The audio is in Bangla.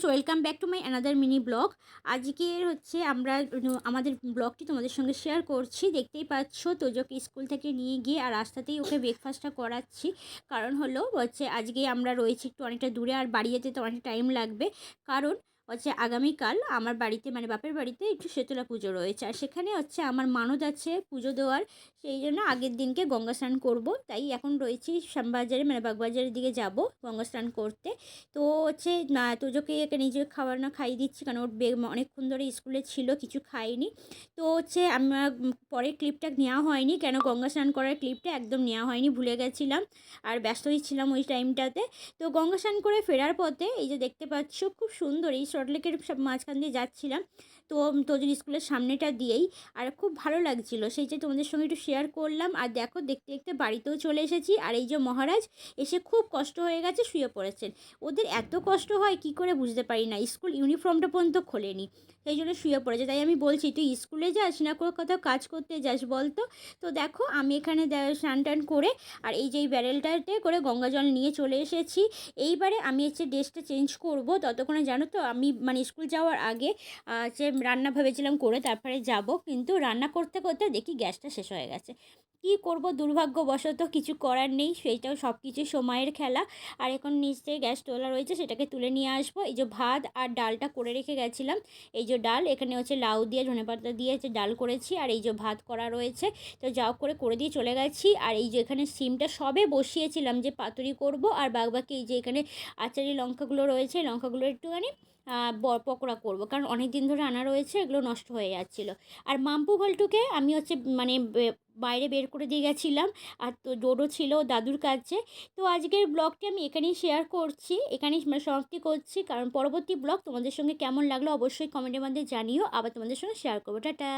Welcome back to my another mini blog. আজকের হচ্ছে আমরা আমাদের ব্লগটি তোমাদের সঙ্গে শেয়ার করছি। দেখতেই পাচ্ছ তোজোকে স্কুল থেকে নিয়ে গিয়ে আর রাস্তাতেই ওকে ব্রেকফাস্টটা করাচ্ছি। কারণ হলো হচ্ছে আজকে আমরা রয়েছি একটু অনেকটা দূরে, আর বাড়ি যেতে তো অনেক টাইম লাগবে। কারণ হচ্ছে আগামীকাল আমার বাড়িতে মানে বাপের বাড়িতে একটু শীতলা পুজো রয়েছে, আর সেখানে হচ্ছে আমার মানত আছে পুজো দেওয়ার। সেই জন্য আগের দিনকে গঙ্গা স্নান করবো, তাই এখন রয়েছি শ্যামবাজারে মানে বাগবাজারের দিকে যাব গঙ্গা স্নান করতে। তো হচ্ছে না তোজোকে একে নিজে খাবার না খাইয়ে দিচ্ছি, কারণ ওর অনেকক্ষণ ধরে স্কুলে ছিল, কিছু খাইনি। তো হচ্ছে আমার পরের ক্লিপটা নেওয়া হয়নি, কেন গঙ্গা স্নান করার ক্লিপটা একদম নেওয়া হয়নি, ভুলে গেছিলাম আর ব্যস্তই ছিলাম ওই টাইমটাতে। তো গঙ্গা স্নান করে ফেরার পথে এই যে দেখতে পাচ্ছ খুব সুন্দর এই সল্টলেকের মাঝখান দিয়ে যাচ্ছিলাম। তো তোজোর স্কুলের সামনেটা দিয়েই, আর খুব ভালো লাগছিল, সেই যে তোমাদের সঙ্গে একটু শেয়ার করলাম। আর দেখো দেখতে দেখতে বাড়িতেও চলে এসেছি, আর এই যে মহারাজ এসে খুব কষ্ট হয়ে গেছে, শুয়ে পড়েছেন। ওদের এত কষ্ট হয় কি করে বুঝতে পারি না, স্কুল ইউনিফর্মটা পর্যন্ত খোলেনি, সেই জন্য শুয়ে পড়েছে। তাই আমি বলছি তুই স্কুলে যাস না করে কোথাও কাজ করতে যাস বলতো। তো দেখো আমি এখানে স্নান টান করে আর এই যে এই ব্যারেলটাতে করে গঙ্গা জল নিয়ে চলে এসেছি। এইবারে আমি হচ্ছে ড্রেসটা চেঞ্জ করব, ততক্ষণে জানো তো আমি মানে স্কুল যাওয়ার আগে যে রান্না ভেবেছিলাম করে তারপরে যাব, কিন্তু রান্না করতে করতে দেখি গ্যাসটা শেষ হয়ে গেছে। কী করব, দুর্ভাগ্যবশত কিছু করার নেই, সেইটাও সব কিছু সময়ের খেলা। আর এখন নিচে গ্যাস তোলা রয়েছে, সেটাকে তুলে নিয়ে আসবো। এই যে ভাত আর ডালটা করে রেখে গেছিলাম, এই যে ডাল এখানে হচ্ছে লাউ দিয়ে ধনেপাতা দিয়ে হচ্ছে ডাল করেছি, আর এই যে ভাত করা রয়েছে। তো যাও করে করে দিয়ে চলে গেছি। আর এই যে এখানে সিমটা সবে বসিয়েছিলাম যে পাতুরি করব, আর বাকি এই যে এখানে আচারি লঙ্কাগুলো রয়েছে, লঙ্কাগুলো একটুখানি পকোড়া করব, কারণ অনেক দিন ধরে আনা রয়েছে, এগুলো নষ্ট হয়ে যাচ্ছিলো। আর মাম্পু ভাল্টুকে আমি হচ্ছে মানে বাইরে বের করে দিয়ে গেছিলাম, আর তো ডোডো ছিল দাদুর কাছে। তো আজকের ব্লগটি আমি এখানেই শেয়ার করছি, এখানেই মানে সমাপ্তি করছি, কারণ পরবর্তী ব্লগ তোমাদের সঙ্গে কেমন লাগলো অবশ্যই কমেন্টের মধ্যে জানিও, আবার তোমাদের সঙ্গে শেয়ার করবো। টাটা।